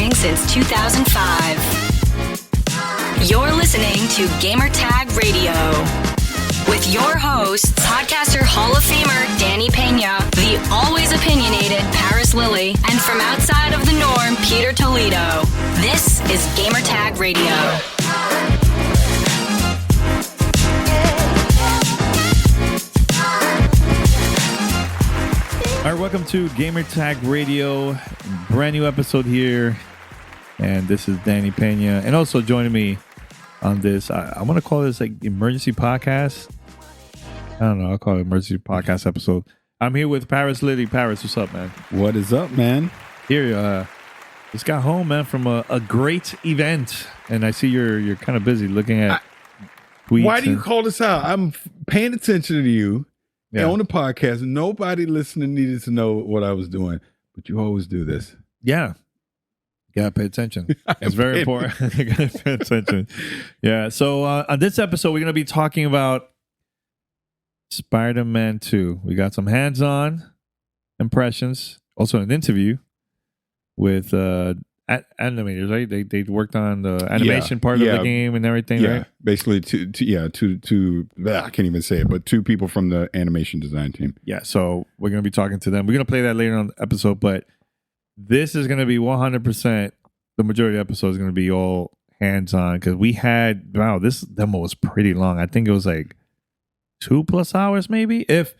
publishing since 2005. You're listening to Gamertag Radio with your hosts, podcaster Hall of Famer Danny Peña, the always opinionated Parris Lilly, and from outside of the norm, Peter Toledo. This is Gamertag Radio. All right, welcome to Gamertag Radio. Brand new episode here. And this is Danny Peña. And also joining me on this, I want to call this like emergency podcast. I don't know. I'll call it emergency podcast episode. I'm here with Parris Lilly. Parris, what's up, man? What is up, man? Here, just got home, man, from a great event. And I see you're kind of busy looking at tweets. Why do you call this out? I'm paying attention to you. Yeah. On the podcast, nobody listening needed to know what I was doing, but you always do this. Yeah. You gotta pay attention. It's very important. You gotta pay attention. Yeah. So on this episode, we're gonna be talking about Spider-Man 2. We got some hands-on impressions, also an interview with animators, right? They worked on the animation part of the game and everything, right? Basically, two. I can't even say it, but two people from the animation design team. Yeah, so we're gonna be talking to them. We're gonna play that later on the episode, but this is gonna be 100%. The majority of the episode is gonna be all hands-on because we had this demo was pretty long. I think it was like 2+ hours, maybe. If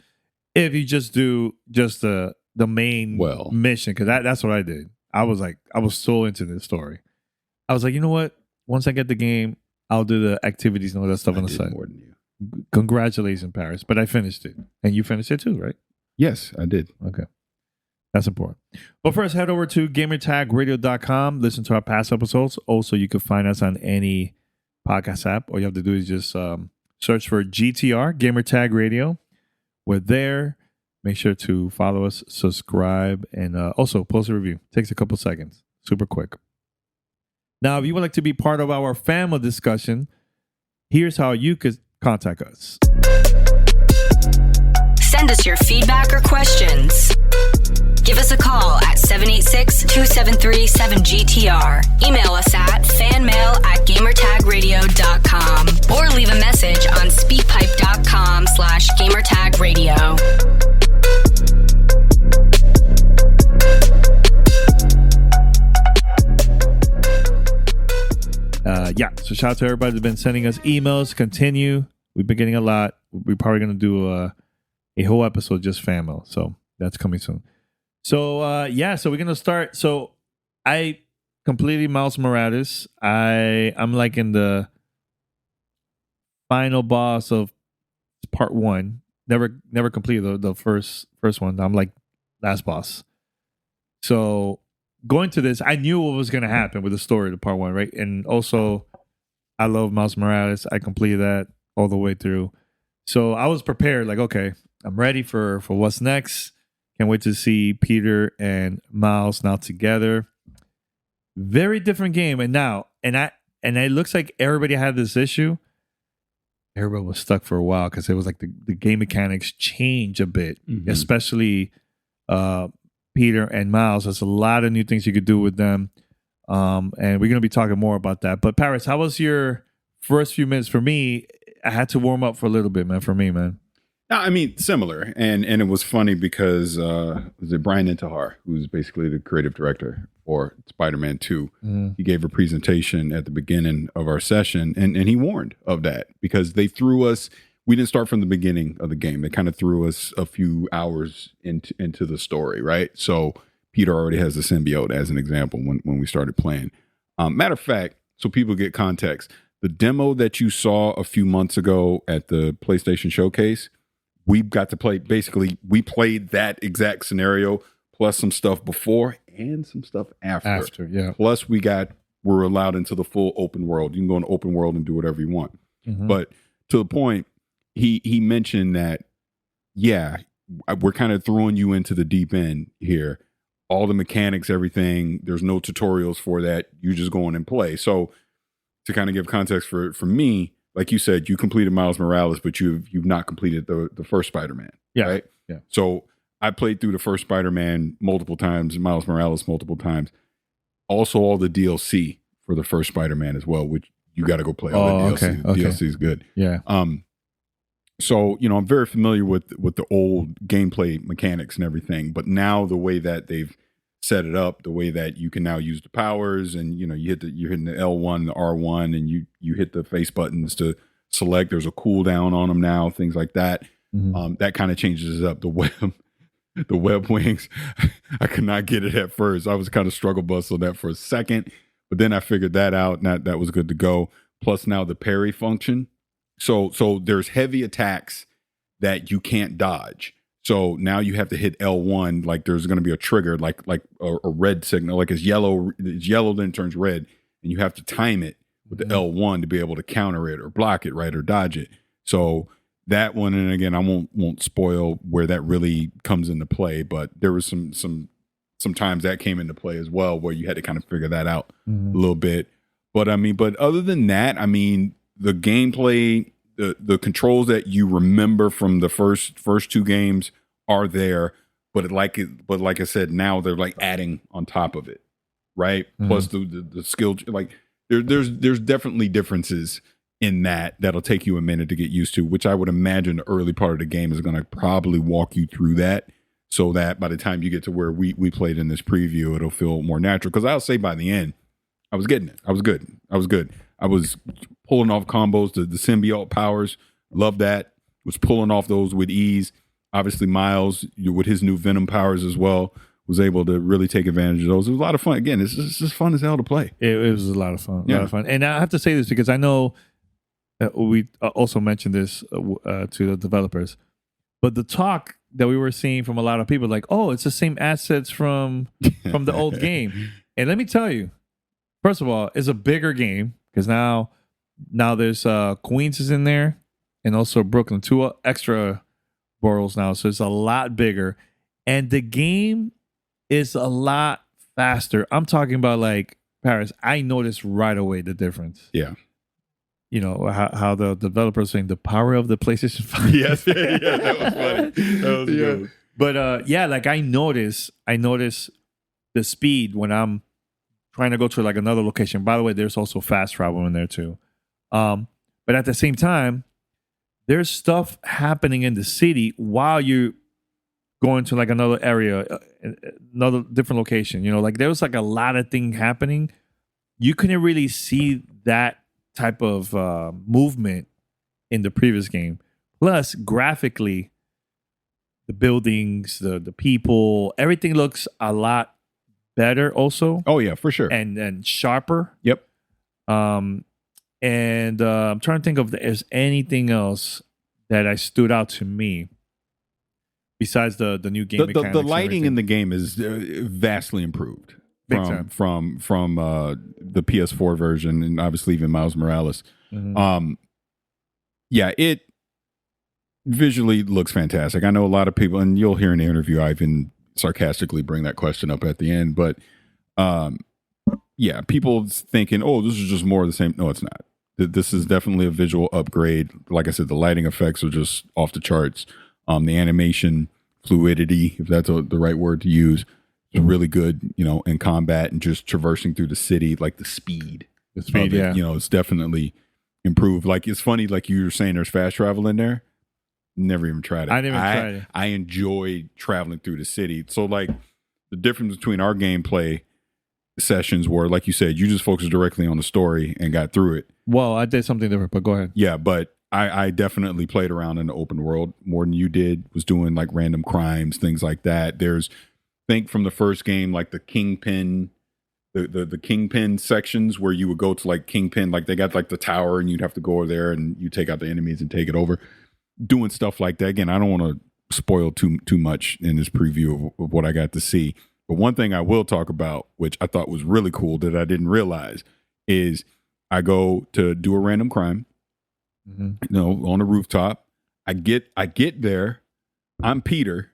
you just do the main mission, because that's what I did. I was so into this story. I was like, you know what? Once I get the game, I'll do the activities and all that stuff on the side. More than you. Congratulations, Parris. But I finished it. And you finished it too, right? Yes, I did. Okay. That's important. But first, head over to gamertagradio.com. Listen to our past episodes. Also, you can find us on any podcast app. All you have to do is just search for GTR, Gamertag Radio. We're there. Make sure to follow us, subscribe, and also post a review. Takes a couple seconds. Super quick. Now, if you would like to be part of our family discussion, here's how you could contact us. Send us your feedback or questions. Give us a call at 786-273-7GTR. Email us at fanmail@gamertagradio.com or leave a message on speakpipe.com/gamertagradio. So shout out to everybody that's been sending us emails. Continue. We've been getting a lot. We're probably going to do a whole episode just fan mail. So that's coming soon. So so we're going to start. So I completed Miles Morales. I'm like in the final boss of part 1. Never completed the first one. I'm like last boss. So going to this, I knew what was going to happen with the story of part 1, right? And also, I love Miles Morales. I completed that all the way through. So I was prepared, like, okay, I'm ready for what's next. Can't wait to see Peter and Miles now together. Very different game. And it looks like everybody had this issue. Everybody was stuck for a while because it was like the game mechanics change a bit, especially Peter and Miles. There's a lot of new things you could do with them. And we're going to be talking more about that. But Parris, how was your first few minutes? For me, I had to warm up for a little bit, man. For me, man. I mean, similar. And it was funny because was it Brian Intihar, who's basically the creative director for Spider-Man 2. He gave a presentation at the beginning of our session, and he warned of that because they threw us. We didn't start from the beginning of the game. They kind of threw us a few hours into the story, right? So Peter already has the symbiote as an example when we started playing. Matter of fact, so people get context, the demo that you saw a few months ago at the PlayStation Showcase, we got to play, basically, we played that exact scenario, plus some stuff before and some stuff after. Yeah. Plus we're allowed into the full open world. You can go in the open world and do whatever you want. But to the point, he mentioned that, we're kind of throwing you into the deep end here. All the mechanics, everything, there's no tutorials for that. You just go in and play. So to kind of give context for me, like you said, you completed Miles Morales, but you've not completed the first Spider-Man. Yeah. Right? Yeah. So I played through the first Spider-Man multiple times, Miles Morales multiple times. also all the DLC for the first Spider-Man as well, which you got to go play all the DLC. Okay. DLC is good. Yeah. So, I'm very familiar with the old gameplay mechanics and everything, but now the way that they've set it up, the way that you can now use the powers and, you're hitting the L1, the R1, and you hit the face buttons to select. There's a cooldown on them now, things like that. Mm-hmm. That kind of changes it up. The web wings, I could not get it at first. I was kind of struggle bus on that for a second, but then I figured that out, and that was good to go. Plus now the parry function. So there's heavy attacks that you can't dodge. So now you have to hit L1, like there's going to be a trigger, like a red signal, like it's yellow then it turns red, and you have to time it with the L1 to be able to counter it or block it, right, or dodge it. So that one, and again, I won't spoil where that really comes into play, but there was some times that came into play as well where you had to kind of figure that out a little bit. But other than that, the gameplay, the controls that you remember from the first two games are there, but like I said, now they're like adding on top of it, right? Plus the skill, like there's definitely differences in that'll take you a minute to get used to, which I would imagine the early part of the game is going to probably walk you through that, so that by the time you get to where we played in this preview, it'll feel more natural. Because I'll say by the end, I was getting it. I was good. I was pulling off combos, the symbiote powers. Love that. Was pulling off those with ease. Obviously, Miles, with his new Venom powers as well, was able to really take advantage of those. It was a lot of fun. Again, it's just fun as hell to play. It was a lot of fun. A lot of fun. And I have to say this because I know we also mentioned this to the developers, but the talk that we were seeing from a lot of people, like, oh, it's the same assets from the old game. And let me tell you, first of all, it's a bigger game because now there's Queens is in there, and also Brooklyn, 2 extra boroughs now, so it's a lot bigger, and the game is a lot faster. I'm talking about like Parris. I noticed right away the difference. Yeah. How the developers saying the power of the PlayStation 5. Yes, yeah, that was funny. That was good. But like I notice the speed when I'm trying to go to like another location. By the way, there's also fast travel in there too. But at the same time, there's stuff happening in the city while you going to like another area, another different location. Like there was like a lot of things happening. You couldn't really see that type of movement in the previous game. Plus, graphically, the buildings, the people, everything looks a lot better also. Oh yeah, for sure. And sharper. Yep. I'm trying to think if there's anything else that stood out to me besides the new game mechanics. The lighting in the game is vastly improved from the PS4 version, and obviously even Miles Morales. It visually looks fantastic. I know a lot of people, and you'll hear in the interview, I even sarcastically bring that question up at the end, but people thinking, oh, this is just more of the same. No, it's not. This is definitely a visual upgrade. Like I said, the lighting effects are just off the charts. The animation fluidity, if that's the right word to use, is really good, in combat and just traversing through the city, like the speed. Yeah. It's definitely improved. Like, it's funny, like you were saying, there's fast travel in there. Never even tried it. I didn't even try it. I enjoyed traveling through the city. So, like, the difference between our gameplay sessions were, like you said, you just focused directly on the story and got through it. Well, I did something different, but go ahead. Yeah, but I definitely played around in the open world more than you did, was doing like random crimes, things like that. Think from the first game, like the Kingpin, the Kingpin sections where you would go to like Kingpin, like they got like the tower and you'd have to go over there and you take out the enemies and take it over. Doing stuff like that. Again, I don't want to spoil too much in this preview of what I got to see. But one thing I will talk about, which I thought was really cool that I didn't realize, is I go to do a random crime, on a rooftop. I get there. I'm Peter.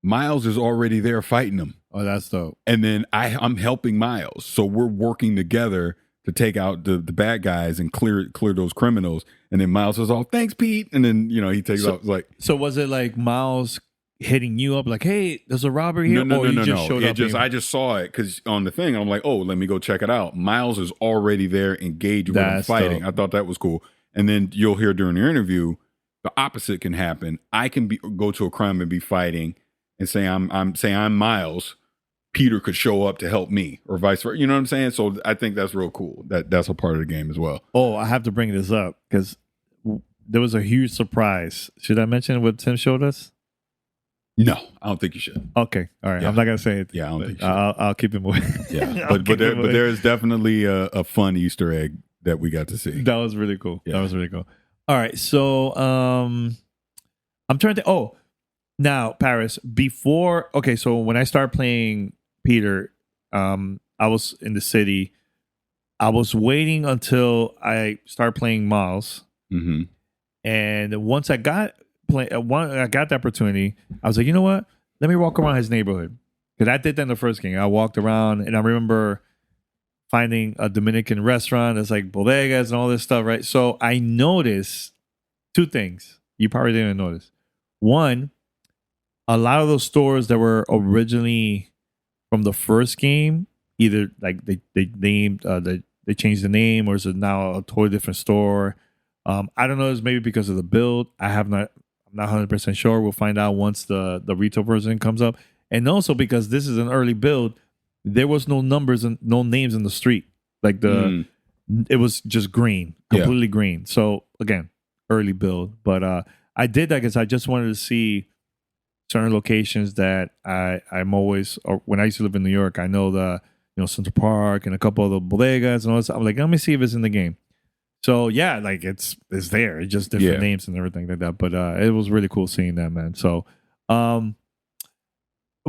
Miles is already there fighting him. Oh, that's dope. And then I'm helping Miles. So we're working together to take out the bad guys and clear those criminals. And then Miles says, "Oh, thanks, Pete." And then he takes off. Like, so was it like Miles? hitting you up like, "Hey, there's a robber here," No. showed up? I just saw it because on the thing, I'm like, "Oh, let me go check it out." Miles is already there, engaged with him fighting. Dope. I thought that was cool. And then you'll hear during the interview, the opposite can happen. I can go to a crime and be fighting, and say I'm Miles. Peter could show up to help me, or vice versa. You know what I'm saying? So I think that's real cool. That's a part of the game as well. Oh, I have to bring this up because there was a huge surprise. Should I mention what Tim showed us? No, I don't think you should. Okay, all right. Yeah. I'm not gonna say it. Yeah, I don't think you should. I'll keep it moving. Yeah, but there is definitely a fun Easter egg that we got to see. That was really cool. Yeah. That was really cool. All right, so I'm trying to. Oh, now Parris. Before, okay, so when I started playing Peter, I was in the city. I was waiting until I started playing Miles, Mm-hmm. and once I got the opportunity, I was like, you know what? Let me walk around his neighborhood, because I did that in the first game. I walked around, and I remember finding a Dominican restaurant that's like bodegas and all this stuff, right? So I noticed two things you probably didn't notice. One, a lot of those stores that were originally from the first game, either like they named they changed the name, or is it now a totally different store? I don't know. It's maybe because of the build. I'm not 100% sure. We'll find out once the retail version comes up, and also because this is an early build. There was no numbers and no names in the street. Like it was just green, completely green. So again, early build. But I did that because I just wanted to see certain locations that I'm always, or when I used to live in New York, I know Central Park and a couple of the bodegas and all this. I'm like, let me see if it's in the game. So yeah, like it's there. It's just different names and everything like that. But it was really cool seeing that, man. So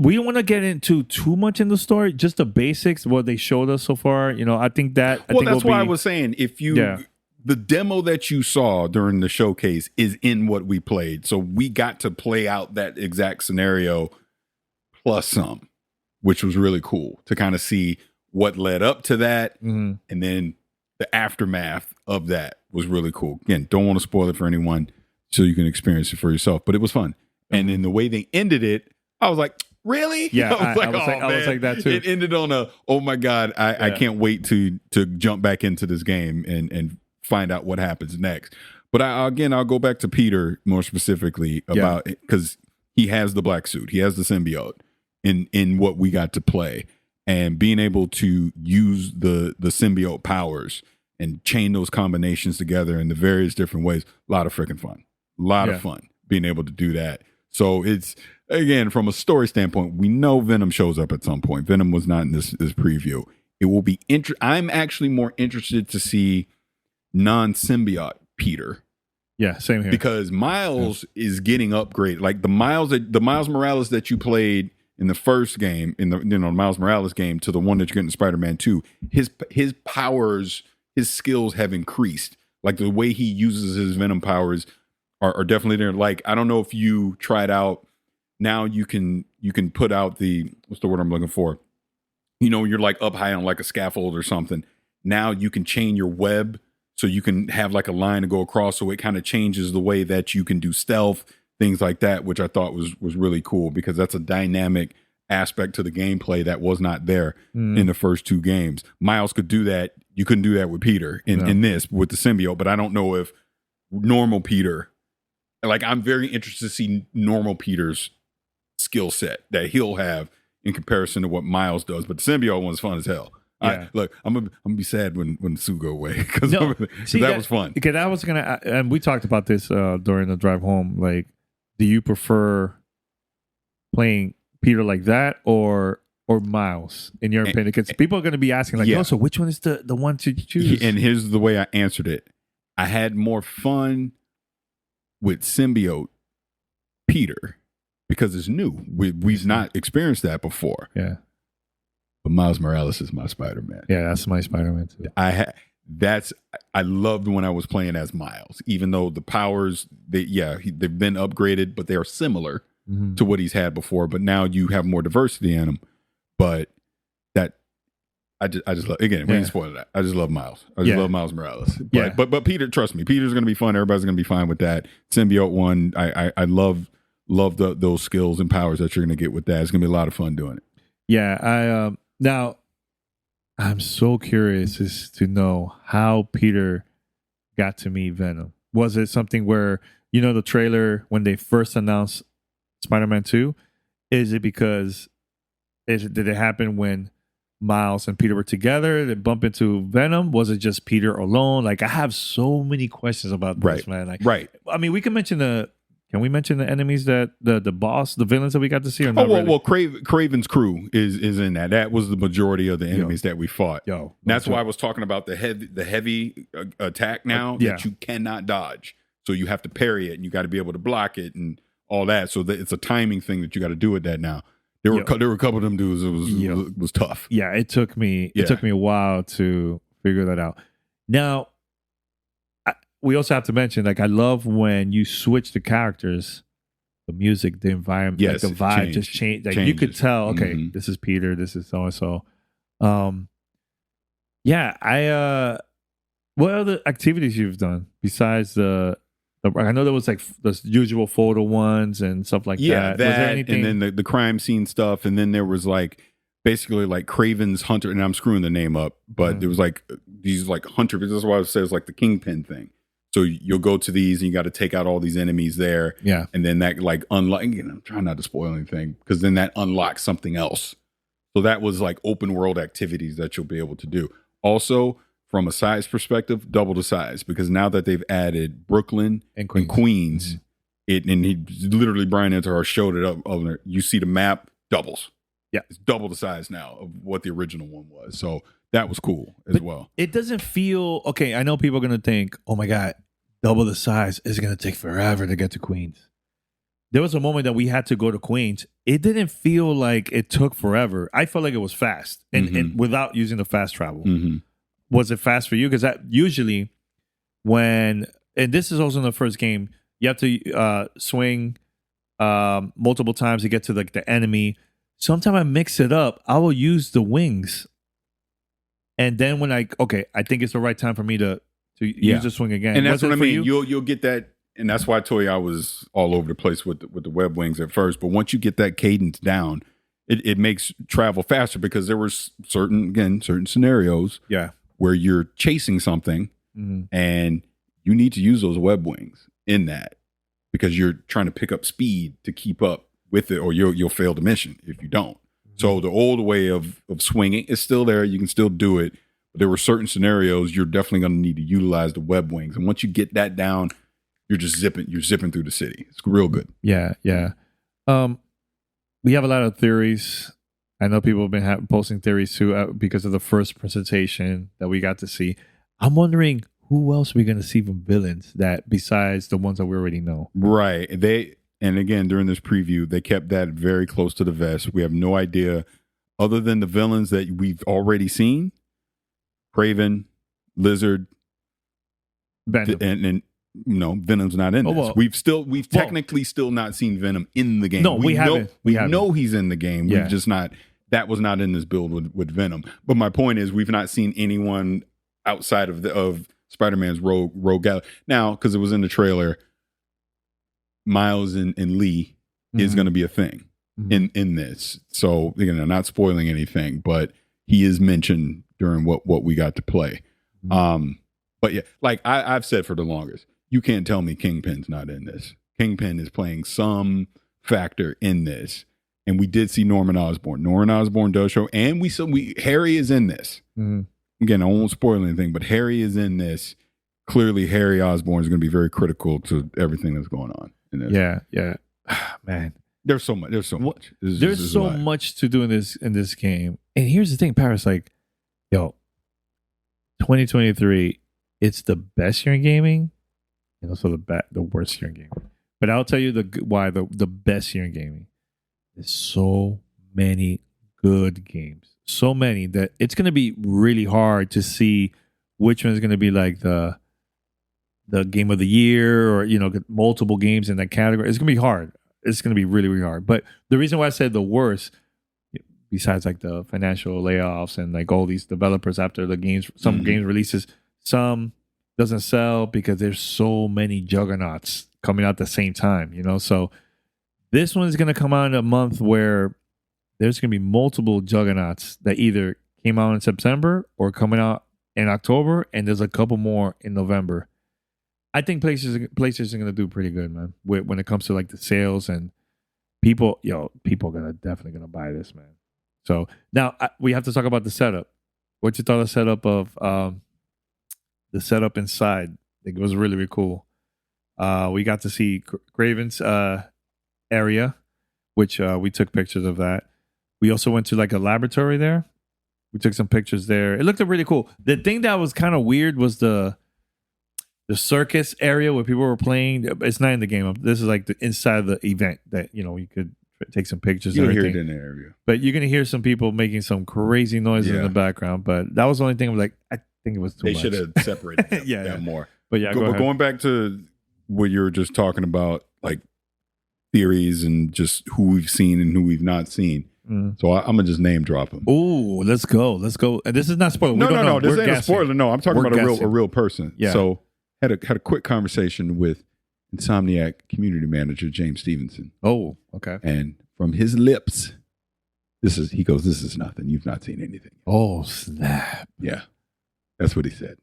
we don't want to get into too much in the story, just the basics, what they showed us so far. I think that. That's why I was saying, if you, the demo that you saw during the showcase is in what we played. So we got to play out that exact scenario plus some, which was really cool to kind of see what led up to that. Mm-hmm. And then the aftermath of that was really cool. Again, don't want to spoil it for anyone so you can experience it for yourself, but it was fun. Mm-hmm. And then the way they ended it, I was like, really? Yeah, I was like that too. It ended on a, oh my God, I can't wait to jump back into this game and find out what happens next. But I'll go back to Peter more specifically about it, because he has the black suit, he has the symbiote in what we got to play, and being able to use the symbiote powers and chain those combinations together in the various different ways. A lot of freaking fun. A lot of fun being able to do that. So it's, again, from a story standpoint, we know Venom shows up at some point. Venom was not in this preview. It will be I'm actually more interested to see non-symbiote Peter. Yeah, same here. Because Miles is getting upgraded. Like the Miles Morales that you played in the first game, in the Miles Morales game, to the one that you're getting in Spider-Man 2, his powers, his skills have increased. Like the way he uses his Venom powers are definitely there. Like, I don't know if you tried out. Now you can put out what's the word I'm looking for? You're like up high on like a scaffold or something. Now you can chain your web so you can have like a line to go across. So it kind of changes the way that you can do stealth, things like that, which I thought was really cool, because that's a dynamic aspect to the gameplay that was not there in the first two games. Miles could do that. You couldn't do that with Peter in this with the symbiote, but I don't know if normal Peter, like, I'm very interested to see normal Peter's skill set that he'll have in comparison to what Miles does. But the symbiote one's fun as hell. Yeah. I'm gonna be sad when the suit go away, because that was fun. Because I was gonna, and we talked about this during the drive home. Like, do you prefer playing Peter like that or Miles, in your opinion? Because people are gonna be asking, like, oh, so which one is the one to choose? And here's the way I answered it: I had more fun with symbiote Peter, because it's new. We've not experienced that before. Yeah. But Miles Morales is my Spider-Man. Yeah, that's my Spider-Man too. I loved when I was playing as Miles, even though the powers, they've been upgraded, but they are similar to what he's had before. But now you have more diversity in him. But I just love, again, we didn't spoil that. I just love Miles. I just love Miles Morales. But Peter, trust me, Peter's going to be fun. Everybody's going to be fine with that. Symbiote one, I love love those skills and powers that you're going to get with that. It's going to be a lot of fun doing it. Yeah, now I'm so curious as to know how Peter got to meet Venom. Was it something where, the trailer when they first announced Spider-Man 2? Is it because did it happen when Miles and Peter were together? They bump into Venom? Was it just Peter alone? Like, I have so many questions about this, man. Like, right. I mean, we can mention Can we mention the enemies that the boss, the villains that we got to see? Or not really? Well, Craven's crew is in that. That was the majority of the enemies that we fought. That's why I was talking about the heavy attack now that you cannot dodge. So you have to parry it, and you got to be able to block it and all that. So it's a timing thing that you got to do with that now. There were a couple of them dudes. It was tough. Yeah, it took me a while to figure that out. Now, we also have to mention, like, I love when you switch the characters, the music, the environment, like the vibe just changed. Like, you could tell, okay, this is Peter, this is so and so. What other activities you've done besides I know there was like the usual photo ones and stuff like that. Yeah, was there anything? And then the crime scene stuff, and then there was like basically like Craven's Hunter, and I'm screwing the name up, but there was like these like hunter. This is why I say it's like the Kingpin thing. So you'll go to these, and you got to take out all these enemies there. Yeah, and then that like unlock. I'm trying not to spoil anything because then that unlocks something else. So that was like open world activities that you'll be able to do. Also, from a size perspective, double the size, because now that they've added Brooklyn and Queens, and he literally, Brian Inter showed it up over there. You see the map doubles. Yeah, it's double the size now of what the original one was. So that was cool as well. It doesn't feel okay. I know people are gonna think, "Oh my god, double the size is gonna take forever to get to Queens." There was a moment that we had to go to Queens. It didn't feel like it took forever. I felt like it was fast, and without using the fast travel. Was it fast for you? Because that usually and this is also in the first game, you have to swing multiple times to get to the enemy. Sometimes I mix it up. I will use the wings. And then when I think it's the right time for me to use the swing again. And that's what I mean. You'll get that. And that's why I told you I was all over the place with the web wings at first. But once you get that cadence down, it makes travel faster, because there were certain scenarios where you're chasing something and you need to use those web wings in that, because you're trying to pick up speed to keep up with it, or you'll fail the mission if you don't. So the old way of swinging is still there. You can still do it. But there were certain scenarios you're definitely going to need to utilize the web wings. And once you get that down, you're zipping through the city. It's real good. Yeah. We have a lot of theories. I know people have been posting theories too because of the first presentation that we got to see. I'm wondering who else we're going to see from villains that besides the ones that we already know. Right. And again, during this preview, they kept that very close to the vest. We have no idea, other than the villains that we've already seen: Kraven, Lizard, Venom. And Venom's not in this. We've technically still not seen Venom in the game. No, we haven't. We know he's in the game. We've just not. That was not in this build with Venom. But my point is, we've not seen anyone outside of Spider-Man's rogue gallery. Now, because it was in the trailer, Miles and Lee is going to be a thing in this. So, not spoiling anything, but he is mentioned during what we got to play. But yeah, like I've said for the longest, you can't tell me Kingpin's not in this. Kingpin is playing some factor in this. And we did see Norman Osborn. Norman Osborn does show, and Harry is in this. Again, I won't spoil anything, but Harry is in this. Clearly, Harry Osborn is going to be very critical to everything that's going on in this. Yeah. Man, there's so much. There's so much. There's so much to do in this game. And here's the thing, Parris. Like, 2023, it's the best year in gaming, and also the worst year in gaming. But I'll tell you why the best year in gaming. There's so many good games. So many that it's going to be really hard to see which one is going to be like the game of the year, or multiple games in that category. It's going to be hard. It's going to be really, really hard. But the reason why I said the worst, besides like the financial layoffs and like all these developers after the games, some games releases, some doesn't sell because there's so many juggernauts coming out at the same time, so This one's going to come out in a month where there's going to be multiple juggernauts that either came out in September or coming out in October, and there's a couple more in November. I think PlayStation going to do pretty good, man, when it comes to like the sales and people are definitely going to buy this, man. So now we have to talk about the setup. What you thought of the setup of the setup inside? It was really, really cool. We got to see Craven's area, which we took pictures of that. We also went to like a laboratory there. We took some pictures there. It looked really cool. The thing that was kind of weird was the circus area where people were playing. It's not in the game. This is like the inside of the event that you could take some pictures. You and hear everything. it in the area, but you're gonna hear some people making some crazy noises in the background. But that was the only thing. I think it was too much. They should have separated them more. But yeah, but going back to what you were just talking about, like theories and just who we've seen and who we've not seen. So I'm gonna just name drop them. Oh, let's go. And this is not spoiler. No. This ain't a spoiler. No, I'm talking about a real person. Yeah. So had a quick conversation with Insomniac community manager James Stevenson. Oh, okay. And from his lips, he goes, "This is nothing. You've not seen anything." Oh, snap. Yeah, that's what he said.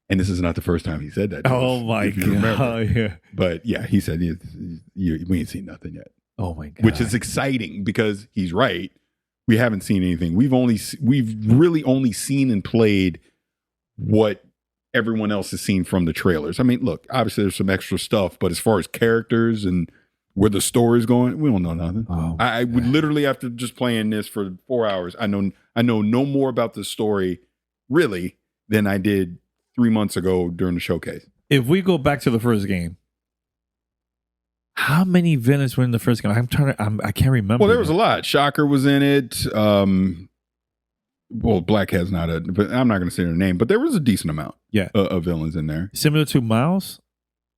And this is not the first time he said that. Oh my God. Oh, yeah. But yeah, he said we ain't seen nothing yet. Oh my God. Which is exciting because he's right. We haven't seen anything. We've really only seen and played what everyone else has seen from the trailers. I mean, look, obviously there's some extra stuff, but as far as characters and where the story's going, we don't know nothing. Oh, I would literally, after just playing this for 4 hours, I know no more about the story really than I did 3 months ago during the showcase. If we go back to the first game, how many villains were in the first game? I can't remember. Well, there was a lot. Shocker was in it. Well, Black Hat's but I'm not going to say their name, but there was a decent amount of villains in there. Similar to Miles?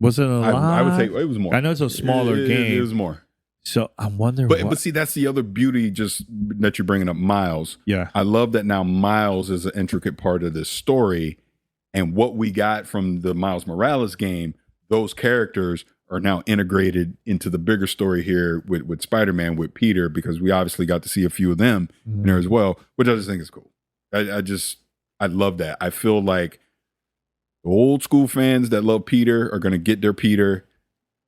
Was it a lot? I would say it was more. I know it's a smaller game. It was more. So I'm wondering. But see, that's the other beauty just that you're bringing up Miles. Yeah. I love that now Miles is an intricate part of this story. And what we got from the Miles Morales game, those characters are now integrated into the bigger story here with Spider-Man, with Peter, because we obviously got to see a few of them in there as well, which I just think is cool. I love that. I feel like the old school fans that love Peter are going to get their Peter.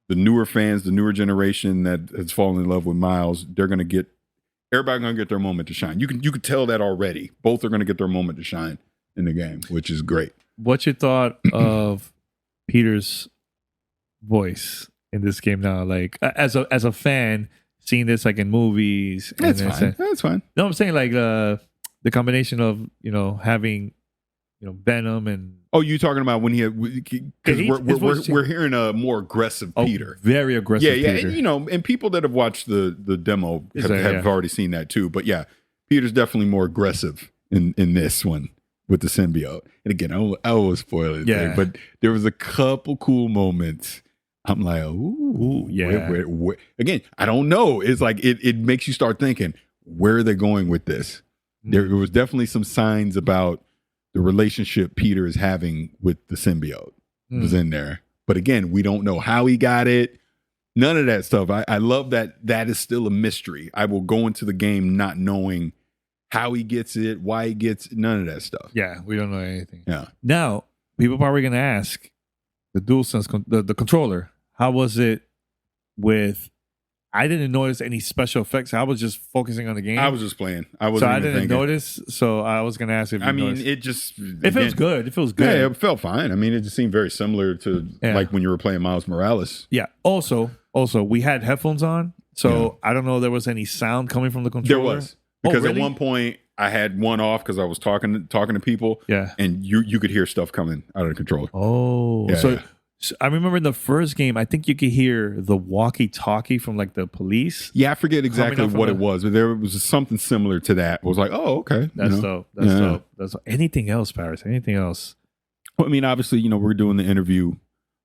The newer fans, the newer generation that has fallen in love with Miles, everybody going to get their moment to shine. You can tell that already. Both are going to get their moment to shine in the game, which is great. What's your thought of Peter's voice in this game now? Like as a fan, seeing this like in movies. That's fine. That's fine. No, I'm saying like the combination of having Venom and. Oh, you talking about when because we're hearing a more aggressive Peter, very aggressive. Yeah, Peter. And people that have watched the demo have already seen that too. But yeah, Peter's definitely more aggressive in this one with the symbiote. And again, I always spoil it, but there was a couple cool moments. I'm like, ooh, yeah. Where? Again, I don't know. It's like it makes you start thinking, where are they going with this? There was definitely some signs about the relationship Peter is having with the symbiote was in there. But again, we don't know how he got it. None of that stuff. I love that is still a mystery. I will go into the game not knowing how he gets it, why he gets it, none of that stuff. Yeah, we don't know anything. Yeah. Now, people probably going to ask, the DualSense, the controller, how was it with... I didn't notice any special effects. I was just focusing on the game. I was just playing. I didn't notice. So I was going to ask if you noticed. It feels good. It feels good. Yeah, it felt fine. I mean, it just seemed very similar to like when you were playing Miles Morales. Yeah. Also, we had headphones on. So I don't know if there was any sound coming from the controller. There was. Because really? At one point I had one off because I was talking to people. Yeah. And you could hear stuff coming out of the controller. Oh. Yeah, so I remember in the first game, I think you could hear the walkie-talkie from like the police. Yeah, I forget exactly what it was, but there was something similar to that. I was like, oh, okay. That's dope. That's dope. Anything else, Parris? Anything else? Well, I mean, obviously, we're doing the interview.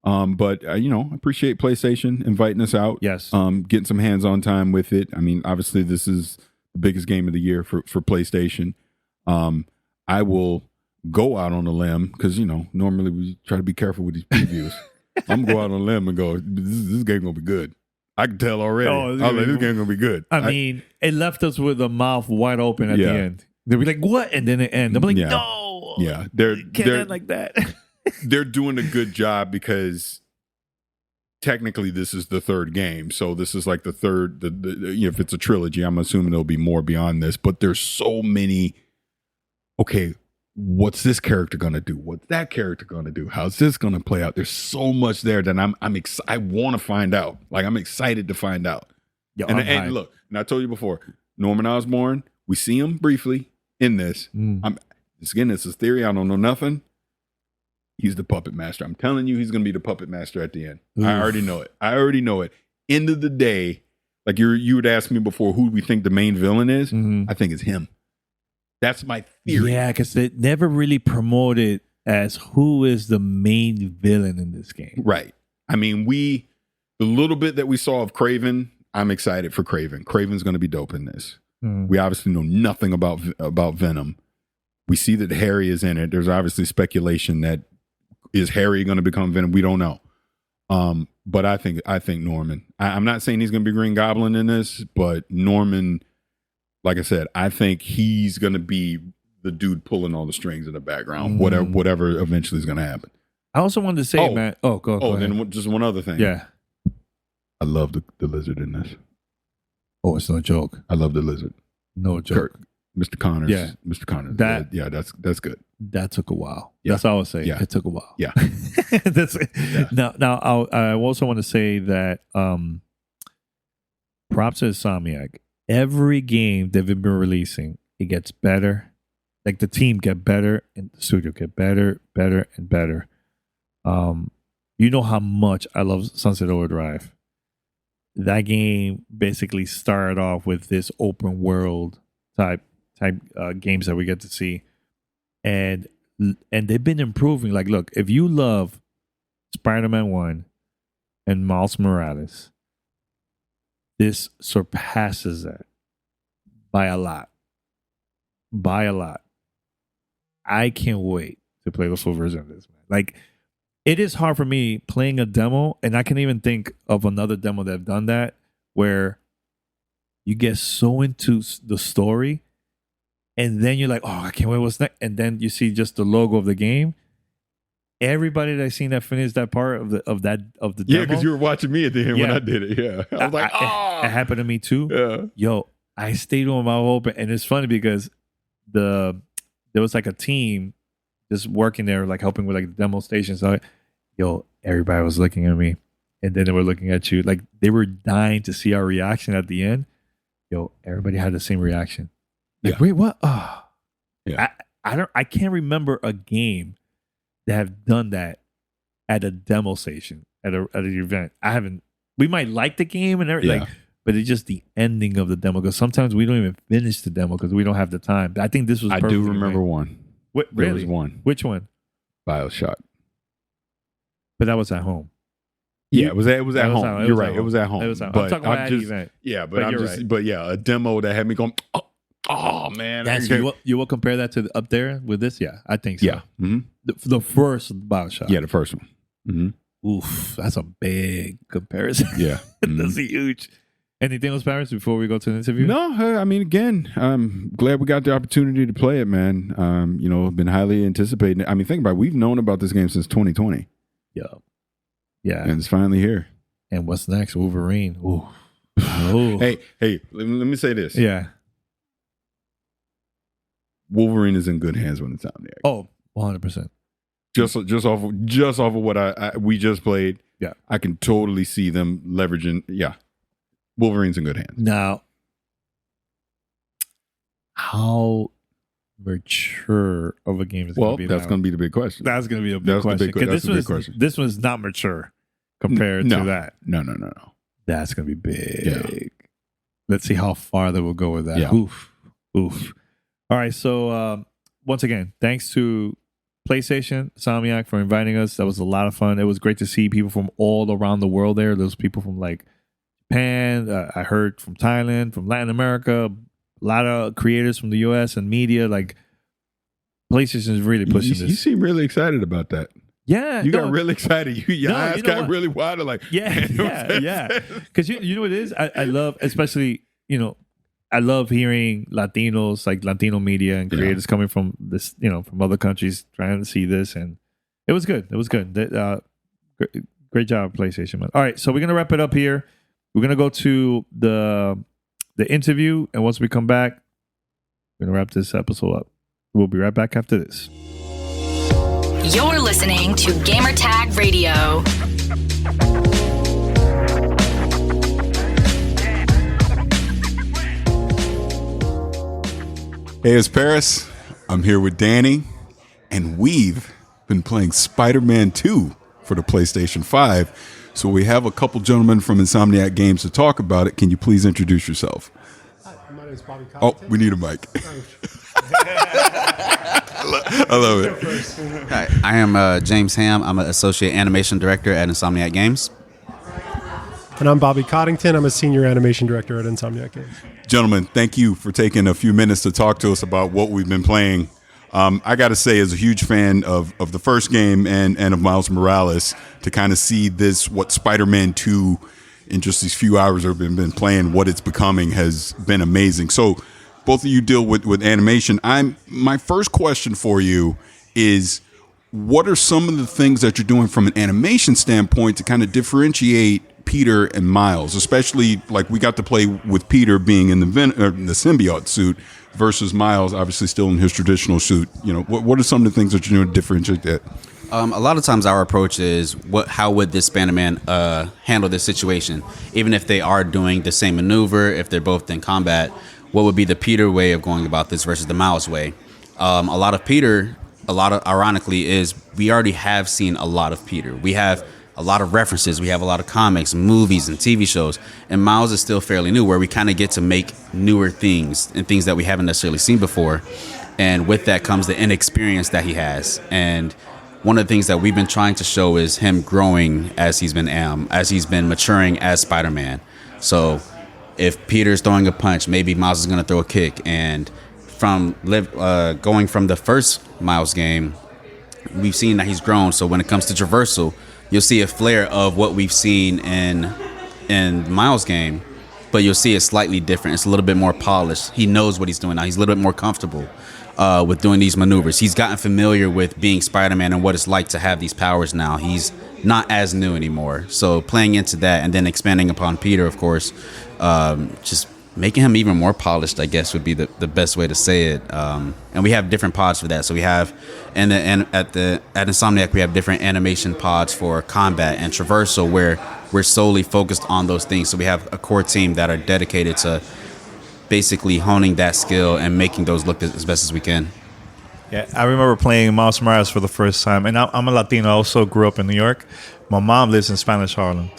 But I appreciate PlayStation inviting us out. Yes. Getting some hands-on time with it. I mean, obviously, this is the biggest game of the year for PlayStation. I will go out on a limb because normally we try to be careful with these previews. I'm gonna go out on a limb and go, this game gonna be good. I can tell already. I was like, this game's gonna be good. I mean, it left us with a mouth wide open at the end. They'll be like, "What?" And then it ends. I'm like, "No, they're end like that." They're doing a good job because technically this is the third game, so this is like the third. If it's a trilogy, I'm assuming there'll be more beyond this. But there's so many. Okay, what's this character gonna do? What's that character gonna do? How's this gonna play out? There's so much there that I want to find out. Like I'm excited to find out. Yo, and look, and I told you before, Norman Osborn. We see him briefly in this. This is theory. I don't know nothing. He's the puppet master. I'm telling you, he's going to be the puppet master at the end. Oof. I already know it. End of the day, like you would ask me before, who we think the main villain is. I think it's him. That's my theory. Yeah, because it never really promoted as who is the main villain in this game. Right. I mean, the little bit that we saw of Kraven, I'm excited for Kraven. Kraven's going to be dope in this. We obviously know nothing about Venom. We see that Harry is in it. There's obviously speculation that is Harry going to become Venom? We don't know. But I think Norman. I'm not saying he's going to be Green Goblin in this, but Norman, like I said, I think he's going to be the dude pulling all the strings in the background. Whatever eventually is going to happen. I also wanted to say, man. Go ahead. Then just one other thing. Yeah, I love the lizard in this. Oh, it's no joke. I love the lizard. No joke. Mr. Connors. Yeah. Mr. Connors. That's good. That took a while. Yeah. That's all I was saying. Yeah. It took a while. Yeah. Now I also want to say that props to Insomniac. Every game they've been releasing, it gets better. Like the team get better and the studio get better, and better. You know how much I love Sunset Overdrive. That game basically started off with this open world type games that we get to see, and they've been improving. Like, look, if you love Spider-Man 1 and Miles Morales, this surpasses that by a lot. I can't wait to play the full version of this, man. Like, it is hard for me playing a demo, and I can even think of another demo that have done that, where you get so into the story, and then you're like, "Oh, I can't wait, what's next?" And then you see just the logo of the game. Everybody that I seen that finished that part of the demo, yeah, because you were watching me at the end when I did it. Yeah, I was like, "Oh, it happened to me too." Yeah, yo, I stayed with my mouth open, and it's funny because there was like a team just working there, like helping with like the demo station. So, everybody was looking at me, and then they were looking at you. Like they were dying to see our reaction at the end. Everybody had the same reaction. Like, wait, what? Oh, yeah. I can't remember a game that have done that at a demo station at an event. I haven't. We might like the game and everything, but it's just the ending of the demo. Because sometimes we don't even finish the demo because we don't have the time. I think this was. I do remember one. What, there really? was one. Which one? BioShock. But that was at home. Yeah, it was at home. You're right. It was at home. I'm talking about that event. Yeah, but a demo that had me going, oh man. You will compare that to up there with this? Yeah, I think so. Yeah. Mm-hmm. The first BioShock. Yeah, the first one. Mm-hmm. Oof, that's a big comparison. Yeah. Mm-hmm. That's huge. Anything else, Parris, before we go to the interview? No, I mean, again, I'm glad we got the opportunity to play it, man. Been highly anticipating it. I mean, think about it. We've known about this game since 2020. Yeah. And it's finally here. And what's next? Wolverine. Ooh. Hey, let me say this. Yeah. Wolverine is in good hands when it's out there. Oh, 100%. Just off of what we just played. Yeah. I can totally see them leveraging. Yeah. Wolverine's in good hands. Now, how mature of a game is going to be? That's going to be the big question. That's going to be a big question. That's the big question. This one's not mature compared to that. No. That's going to be big. Yeah. Let's see how far they will go with that. Yeah. Oof. All right. So, once again, thanks to PlayStation, Insomniac for inviting us. That was a lot of fun. It was great to see people from all around the world there. Those people from like Japan, I heard from Thailand, from Latin America, a lot of creators from the US and media. Like PlayStation is really pushing this. You seem really excited about that. Yeah, You got really excited. Your eyes got really wide. Like, yeah. Because you know what it is? I love, especially, I love hearing Latinos, like Latino media and creators coming from this, from other countries trying to see this. And it was good. Great job, PlayStation, man. All right, so we're going to wrap it up here. We're going to go to the interview. And once we come back, we're going to wrap this episode up. We'll be right back after this. You're listening to Gamertag Radio. Hey, it's Parris. I'm here with Danny, and we've been playing Spider-Man 2 for the PlayStation 5. So we have a couple gentlemen from Insomniac Games to talk about it. Can you please introduce yourself? Hi, my name is Bobby Coddington. Oh, we need a mic. I love it. Hi, I am James Ham. I'm an associate animation director at Insomniac Games. And I'm Bobby Coddington. I'm a senior animation director at Insomniac Games. Gentlemen, thank you for taking a few minutes to talk to us about what we've been playing. I got to say, as a huge fan of the first game and of Miles Morales, to kind of see what Spider-Man 2 in just these few hours I've been playing, what it's becoming has been amazing. So both of you deal with animation. My first question for you is, what are some of the things that you're doing from an animation standpoint to kind of differentiate Peter and Miles, especially like we got to play with Peter being in the symbiote suit versus Miles obviously still in his traditional suit. What are some of the things that you're doing to differentiate that? A lot of times our approach is how would this Spider-Man handle this situation? Even if they are doing the same maneuver, if they're both in combat, what would be the Peter way of going about this versus the Miles way? Ironically, is we already have seen a lot of Peter. We have a lot of references. We have a lot of comics, movies, and TV shows. And Miles is still fairly new, where we kind of get to make newer things and things that we haven't necessarily seen before. And with that comes the inexperience that he has. And one of the things that we've been trying to show is him growing as he's been maturing as Spider-Man. So if Peter's throwing a punch, maybe Miles is going to throw a kick. And going from the first Miles game, we've seen that he's grown. So when it comes to traversal, you'll see a flare of what we've seen in Miles' game, but you'll see it slightly different. It's a little bit more polished. He knows what he's doing now. He's a little bit more comfortable with doing these maneuvers. He's gotten familiar with being Spider-Man and what it's like to have these powers now. He's not as new anymore. So playing into that and then expanding upon Peter, of course, just making him even more polished, I guess, would be the best way to say it. And we have different pods for that. So we have, at Insomniac, we have different animation pods for combat and traversal, where we're solely focused on those things. So we have a core team that are dedicated to basically honing that skill and making those look as best as we can. Yeah, I remember playing Miles Morales for the first time. And I'm a Latino. I also grew up in New York. My mom lives in Spanish Harlem.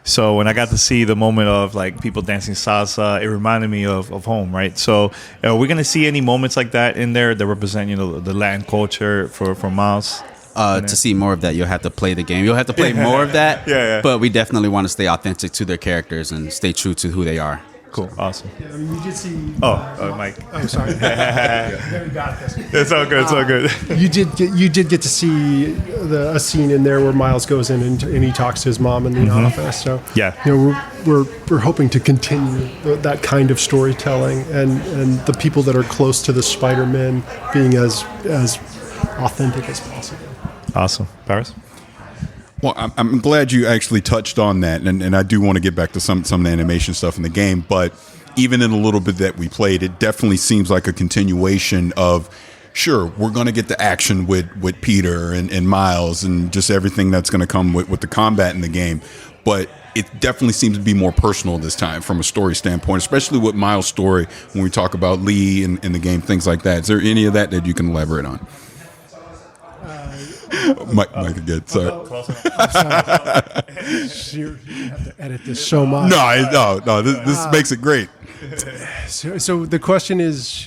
So when I got to see the moment of like people dancing salsa, it reminded me of home, right? So are we going to see any moments like that in there that represent, the Latin culture for Miles? To see more of that, you'll have to play the game. You'll have to play more of that. Yeah. But we definitely want to stay authentic to their characters and stay true to who they are. Cool. Awesome. Yeah, you did see... Mike. Oh, sorry. Very got this. It's all good. It's all good. You did get to see a scene in there where Miles goes in and he talks to his mom in the office. So yeah, we're hoping to continue that kind of storytelling and the people that are close to the Spider-Man being as authentic as possible. Awesome. Parris? Well, I'm glad you actually touched on that, and I do want to get back to some of the animation stuff in the game, but even in a little bit that we played, it definitely seems like a continuation of, sure, we're going to get the action with Peter and Miles and just everything that's going to come with the combat in the game, but it definitely seems to be more personal this time from a story standpoint, especially with Miles' story when we talk about Lee in the game, things like that. Is there any of that you can elaborate on? Mike again, sorry. I'm sorry. You have to edit this so much. No, this makes it great. So the question is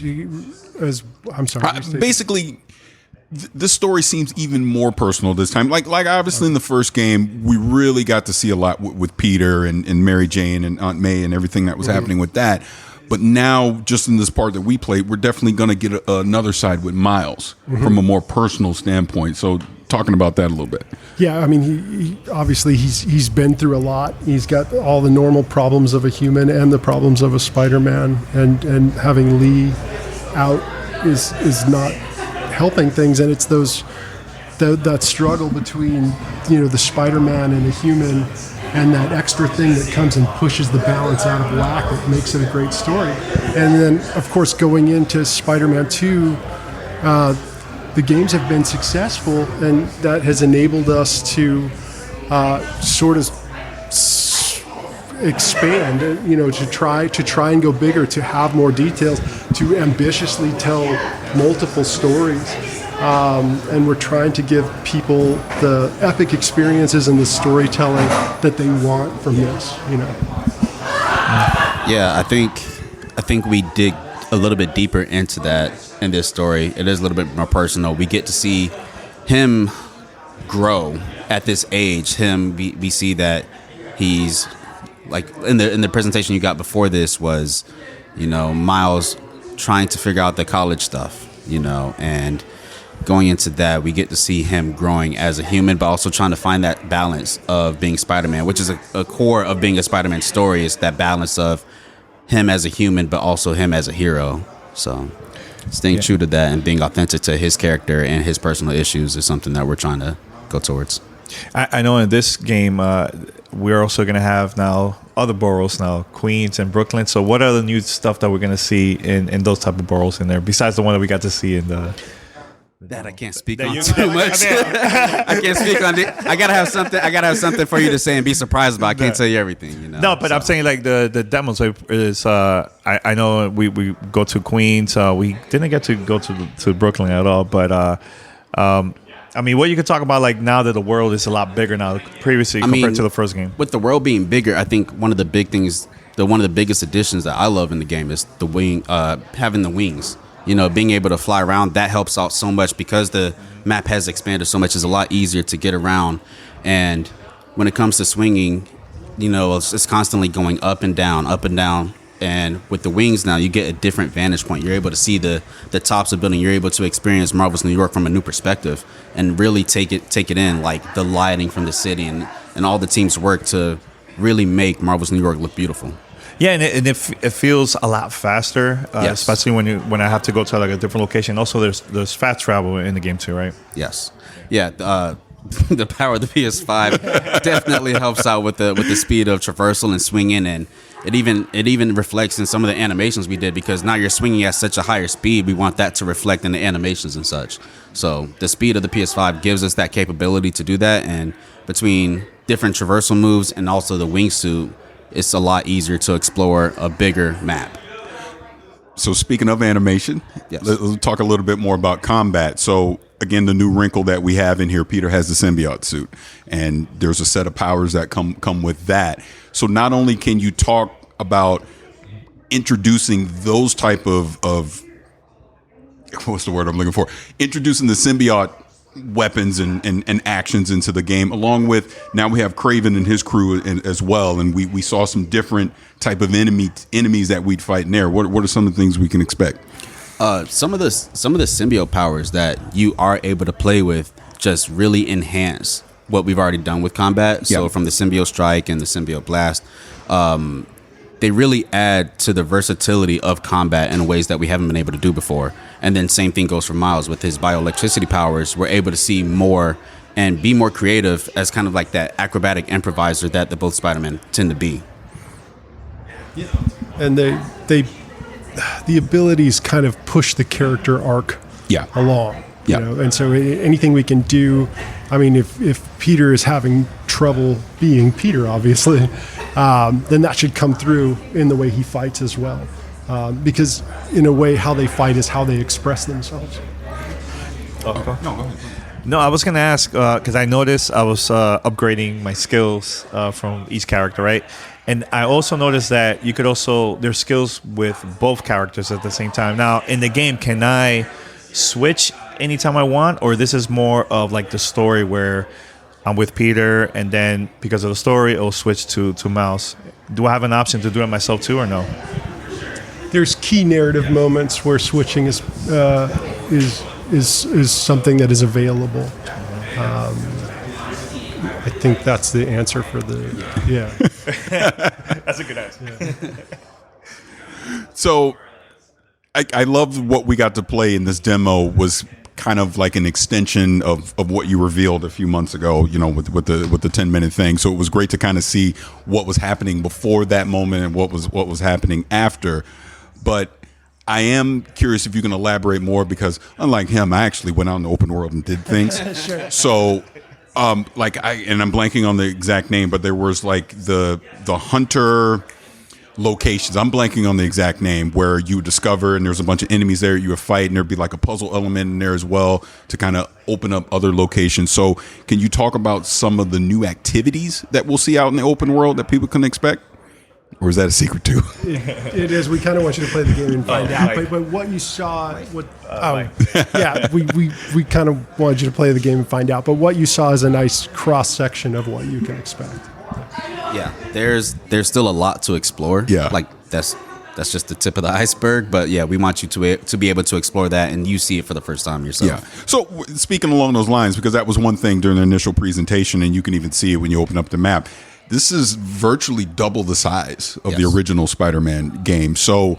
I'm sorry. Basically, this story seems even more personal this time. Like obviously in the first game, we really got to see a lot with Peter and Mary Jane and Aunt May and everything that was happening with that. But now, just in this part that we played, we're definitely going to get another side with Miles from a more personal standpoint. So talking about that a little bit. Yeah, I mean, he obviously he's been through a lot. He's got all the normal problems of a human and the problems of a Spider-Man, and having Lee out is not helping things. And it's that struggle between the Spider-Man and a human, and that extra thing that comes and pushes the balance out of whack that makes it a great story. And then, of course, going into Spider-Man 2. The games have been successful, and that has enabled us to sort of expand. To try and go bigger, to have more details, to ambitiously tell multiple stories, and we're trying to give people the epic experiences and the storytelling that they want from this. Yeah, I think we dig a little bit deeper into that in this story. It is a little bit more personal. We get to see him grow at this age. We see that he's like in the presentation you got before this was, Miles trying to figure out the college stuff, and going into that, we get to see him growing as a human, but also trying to find that balance of being Spider-Man, which is a core of being a Spider-Man story, is that balance of him as a human, but also him as a hero. So staying true to that and being authentic to his character and his personal issues is something that we're trying to go towards. I know in this game, we're also going to have now other boroughs now, Queens and Brooklyn. So what are the new stuff that we're going to see in those type of boroughs in there, besides the one that we got to see in the... That I can't speak on too much. I can't speak on it. I gotta have something for you to say and be surprised about. I can't tell you everything. No, but I'm saying like the demos is. I know we go to Queens. We didn't get to go to Brooklyn at all. But I mean, what you could talk about like now that the world is a lot bigger now previously compared to the first game. With the world being bigger, I think one of the big things, one of the biggest additions that I love in the game is the wing, having the wings. Being able to fly around, that helps out so much because the map has expanded so much. It's a lot easier to get around. And when it comes to swinging, it's constantly going up and down, up and down. And with the wings now, you get a different vantage point. You're able to see the tops of building. You're able to experience Marvel's New York from a new perspective and really take it in, like the lighting from the city and all the team's work to really make Marvel's New York look beautiful. Yeah, and it feels a lot faster, yes. Especially when I have to go to like a different location. Also, there's fast travel in the game too, right? Yes. Yeah. The power of the PS5 definitely helps out with the speed of traversal and swinging, and it even reflects in some of the animations we did, because now you're swinging at such a higher speed. We want that to reflect in the animations and such. So the speed of the PS5 gives us that capability to do that, and between different traversal moves and also the wingsuit, it's a lot easier to explore a bigger map. So speaking of animation, yes. Let's talk a little bit more about combat. So again, the new wrinkle that we have in here, Peter has the symbiote suit, and there's a set of powers that come with that. So not only can you talk about introducing those type of what's the word I'm looking for? Introducing the symbiote weapons and actions into the game, along with now we have Kraven and his crew as well, and we saw some different type of enemies that we'd fight in there. What are some of the things we can expect? Some of the symbiote powers that you are able to play with just really enhance what we've already done with combat. So Yep. from the symbiote strike and the symbiote blast, they really add to the versatility of combat in ways that we haven't been able to do before. And then same thing goes for Miles with his bioelectricity powers. We're able to see more and be more creative as kind of like that acrobatic improviser that the both Spider-Men tend to be. Yeah. And the abilities kind of push the character arc along. Yeah. And so anything we can do, I mean, if Peter is having trouble being Peter, obviously, then that should come through in the way he fights as well. Because in a way, how they fight is how they express themselves. No, I was going to ask, because I noticed I was upgrading my skills from each character, right? And I also noticed that you could also, there's skills with both characters at the same time. Now, in the game, can I switch anytime I want? Or this is more of like the story where I'm with Peter, and then because of the story, it'll switch to Miles. Do I have an option to do it myself too, or no? There's key narrative moments where switching is something that is available. I think that's the answer for That's a good answer. So I love what we got to play in this demo was kind of like an extension of what you revealed a few months ago, you know, with the 10-minute thing. So it was great to kind of see what was happening before that moment and what was happening after. But I am curious if you can elaborate more, because unlike him, I actually went out in the open world and did things. Sure. So I'm blanking on the exact name, but there was like the hunter locations. I'm blanking on the exact name, where you discover and there's a bunch of enemies there you would fight, and there'd be like a puzzle element in there as well to kind of open up other locations. So can you talk about some of the new activities that we'll see out in the open world that people can expect? Or is that a secret too? It is. We kind of want you to play the game and find out. But what you saw, we kind of wanted you to play the game and find out. But what you saw is a nice cross section of what you can expect. Yeah, there's still a lot to explore. Yeah, like that's just the tip of the iceberg. But yeah, we want you to be able to explore that, and you see it for the first time yourself. Yeah. So speaking along those lines, because that was one thing during the initial presentation, and you can even see it when you open up the map. This is virtually double the size of the original Spider-Man game. So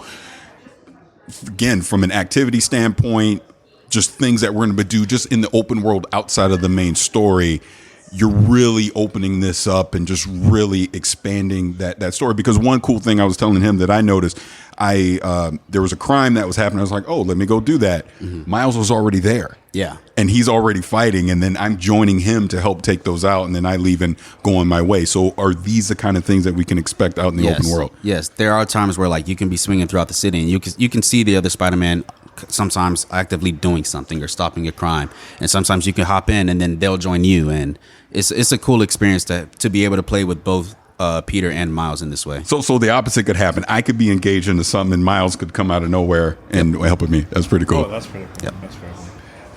again, from an activity standpoint, just things that we're going to do just in the open world outside of the main story, you're really opening this up and just really expanding that story. Because one cool thing I was telling him that I noticed, there was a crime that was happening. I was like, oh, let me go do that. Mm-hmm. Miles was already there. Yeah. And he's already fighting, and then I'm joining him to help take those out, and then I leave and go on my way. So are these the kind of things that we can expect out in the open world? Yes. There are times where like you can be swinging throughout the city, and you can see the other Spider-Man sometimes actively doing something or stopping a crime, and sometimes you can hop in and then they'll join you, and it's a cool experience to be able to play with both Peter and Miles in this way. So the opposite could happen. I could be engaged into something, and Miles could come out of nowhere and help with me. That's pretty cool. Oh, that's pretty cool. Yep. That's very cool.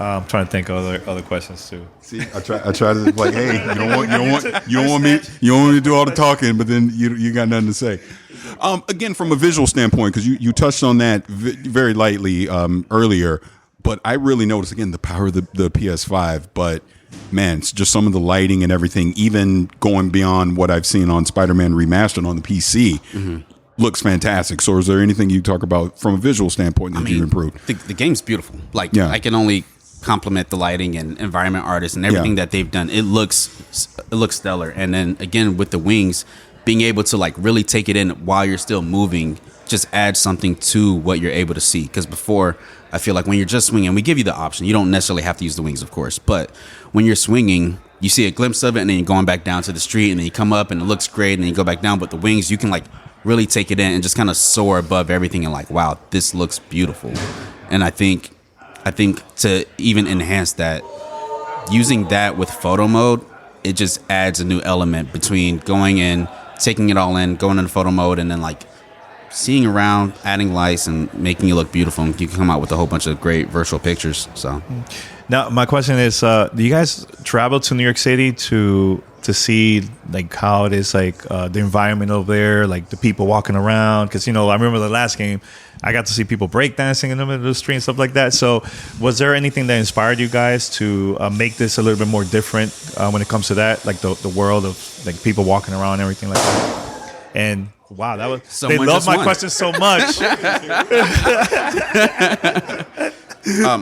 I'm trying to think of other questions too. See, I try to like, hey, you don't want me to do all the talking, but then you got nothing to say. Again, from a visual standpoint, because you touched on that very lightly earlier, but I really noticed again the power of the PS5. But man, it's just some of the lighting and everything, even going beyond what I've seen on Spider-Man Remastered on the PC. Mm-hmm. Looks fantastic. So is there anything you talk about from a visual standpoint that you've improved? The game's beautiful. Like, I can only compliment the lighting and environment artists and everything that they've done. It looks stellar. And then again, with the wings, being able to like really take it in while you're still moving just adds something to what you're able to see. Because before, I feel like when you're just swinging, we give you the option. You don't necessarily have to use the wings, of course. But when you're swinging, you see a glimpse of it, and then you're going back down to the street, and then you come up, and it looks great, and then you go back down. But the wings, you can like really take it in and just kind of soar above everything and like, wow, this looks beautiful. And I think to even enhance that, using that with photo mode, it just adds a new element between going in, taking it all in, going into photo mode, and then like seeing around, adding lights, and making it look beautiful. And you can come out with a whole bunch of great virtual pictures. So now my question is, do you guys travel to New York City to see like how it is, like the environment over there, like the people walking around? Because I remember the last game, I got to see people breakdancing in the middle of the street and stuff like that. So was there anything that inspired you guys to make this a little bit more different when it comes to that, like the world of like people walking around and everything like that? And wow, that was they love my question so much.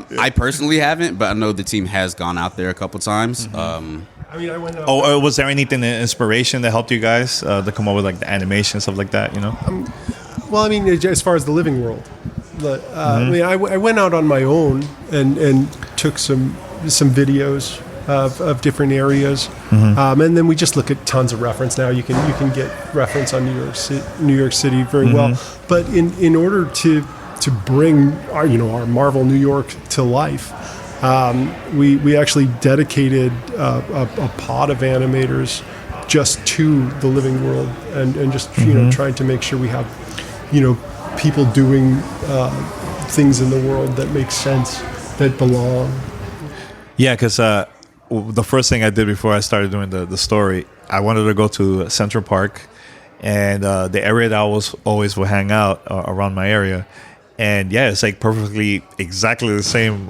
I personally haven't, but I know the team has gone out there a couple times. Mm-hmm. I went out. Was there anything, the inspiration that helped you guys to come up with like the animation and stuff like that? Well, I mean, as far as the living world, I mean, I went out on my own and took some videos of different areas, and then we just look at tons of reference. Now you can get reference on New York City very well, but in order to bring our Marvel New York to life, we actually dedicated a pod of animators just to the living world, and just trying to make sure we have people doing things in the world that make sense, that belong. Yeah, because the first thing I did before I started doing the story, I wanted to go to Central Park, and the area that I always would hang out around my area. And yeah, it's like perfectly exactly the same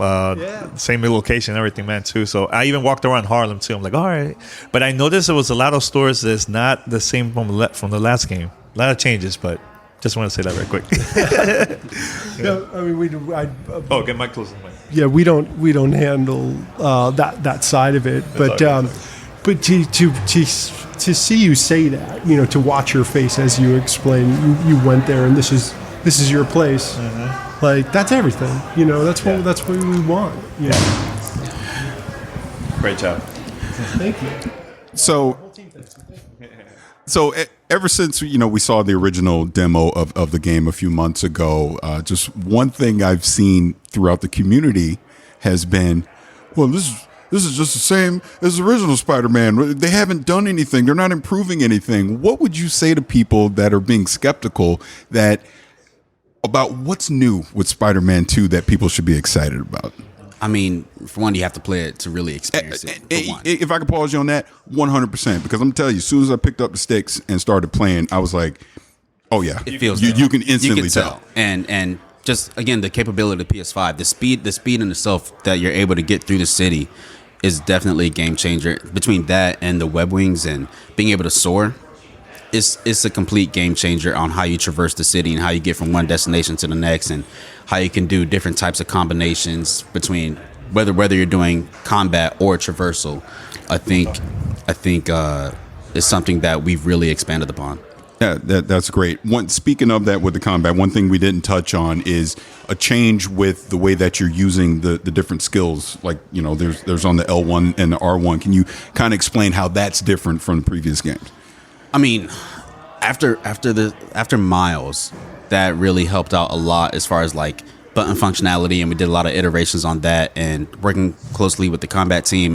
same location and everything, man, too. So I even walked around Harlem too. I'm like, all right. But I noticed there was a lot of stores that's not the same from the last game. A lot of changes, but just want to say that very quick. No, I mean, Get my close. yeah, we don't handle that side of it, but to see you say that, you know, to watch your face as you explain you went there and this is your place, like that's everything, you know. That's what we want. Yeah. Great job. Thank you. So ever since, you know, we saw the original demo of the game a few months ago, just one thing I've seen throughout the community has been, well, this is just the same as the original Spider-Man. They haven't done anything. They're not improving anything. What would you say to people that are being skeptical about what's new with Spider-Man 2 that people should be excited about? I mean, for one, you have to play it to really experience it. For one. If I could pause you on that, 100%, because I'm telling you, as soon as I picked up the sticks and started playing, I was like, oh yeah, it feels you can instantly tell. And just again, the capability of the PS5, the speed in itself that you're able to get through the city is definitely a game changer. Between that and the web wings and being able to soar, it's a complete game changer on how you traverse the city and how you get from one destination to the next, and how you can do different types of combinations between whether you're doing combat or traversal. I think is something that we've really expanded upon. Yeah, that's great. Speaking of that with the combat, one thing we didn't touch on is a change with the way that you're using the different skills. Like, you know, there's on the L1 and the R1. Can you kind of explain how that's different from the previous games? I mean, after Miles, that really helped out a lot as far as like button functionality, and we did a lot of iterations on that, and working closely with the combat team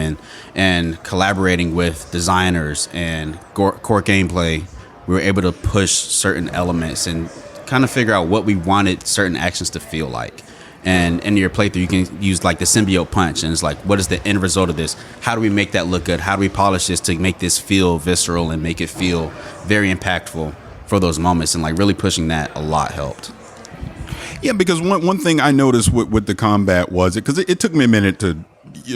and collaborating with designers and core gameplay. We were able to push certain elements and kind of figure out what we wanted certain actions to feel like. And in your playthrough, you can use like the symbiote punch, and it's like, what is the end result of this? How do we make that look good? How do we polish this to make this feel visceral and make it feel very impactful for those moments? And like really pushing that a lot helped. Yeah, because one thing I noticed with the combat was because it took me a minute to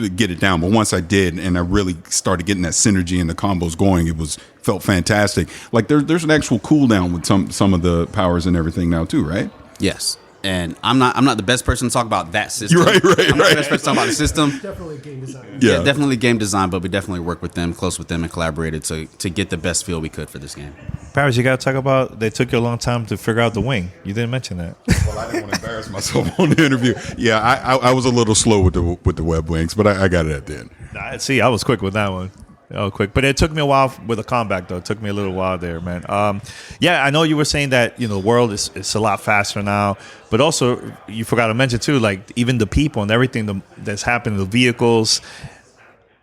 get it down, but once I did and I really started getting that synergy and the combos going, felt fantastic. Like there's an actual cooldown with some of the powers and everything now too, right? Yes. And I'm not the best person to talk about that system. Right. I'm not the best person to talk about the system. Definitely game design. Yeah, definitely game design, but we definitely worked with them, close with them, and collaborated to get the best feel we could for this game. Parris, you got to talk about, they took you a long time to figure out the wing. You didn't mention that. Well, I didn't want to embarrass myself on the interview. Yeah, I was a little slow with the web wings, but I got it at the end. See, I was quick with that one. Oh, quick. But it took me a while with the combat, though. It took me a little while there, man. Yeah, I know you were saying that, you know, the world is a lot faster now. But also, you forgot to mention, too, like, even the people and everything that's happening, the vehicles.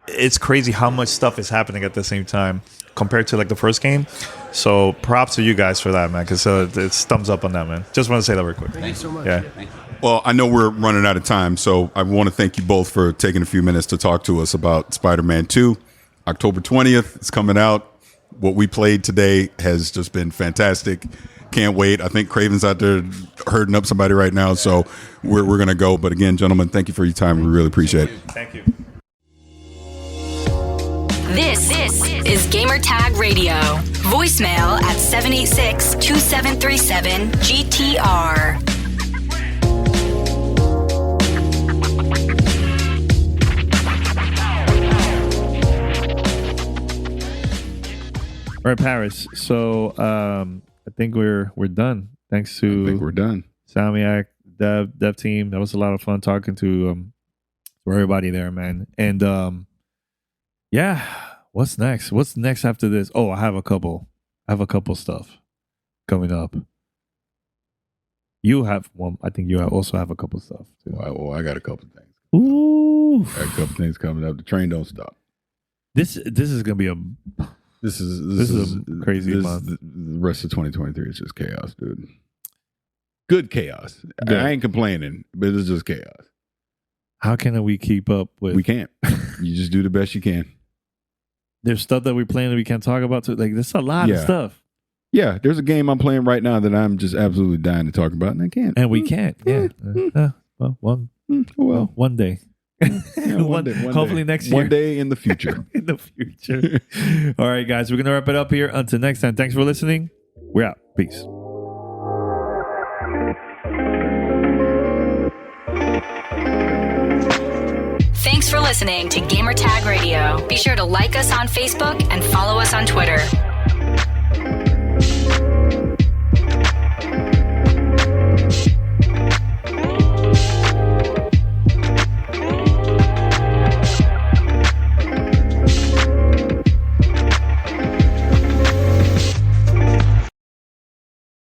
It's crazy how much stuff is happening at the same time compared to, like, the first game. So, props to you guys for that, man, because it's thumbs up on that, man. Just want to say that real quick. Thank you so much. Yeah. Well, I know we're running out of time, so I want to thank you both for taking a few minutes to talk to us about Spider-Man 2. October 20th, it's coming out. What we played today has just been fantastic. Can't wait. I think Craven's out there herding up somebody right now, so we're going to go. But again, gentlemen, thank you for your time. We really appreciate it. Thank you. This is Gamertag Radio. Voicemail at 786-2737-GTR. All right, Parris. So I think we're done. Thanks to I think we're done. Insomniac dev team. That was a lot of fun talking to everybody there, man. And yeah, what's next? What's next after this? Oh, I have a couple stuff coming up. You have one. I think you also have a couple stuff too. Well, I got a couple things. Ooh, I got a couple things coming up. The train don't stop. This is gonna be a. This is a crazy month. The rest of 2023 is just chaos, dude. Good chaos. Good. I ain't complaining, but it's just chaos. How can we keep up with? We can't. You just do the best you can. There's stuff that we're playing that we can't talk about. Like there's a lot of stuff. Yeah, there's a game I'm playing right now that I'm just absolutely dying to talk about, and I can't. And we can't. Yeah. One day. Yeah, one day. Hopefully next year. One day in the future. In the future. All right, guys, we're going to wrap it up here. Until next time, thanks for listening. We're out. Peace. Thanks for listening to Gamertag Radio. Be sure to like us on Facebook and follow us on Twitter.